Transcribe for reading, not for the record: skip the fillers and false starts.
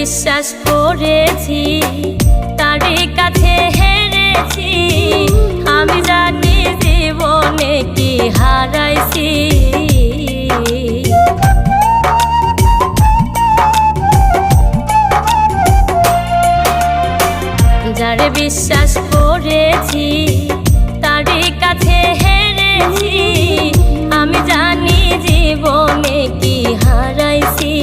বিশ্বাস করেছি তারই কাছে হেরেছি। আমি জানি জীবনে কি হারাইছি। যারে বিশ্বাস করেছি তারই কাছে হেরেছি। আমি জানি জীবনে কি হারাইছি।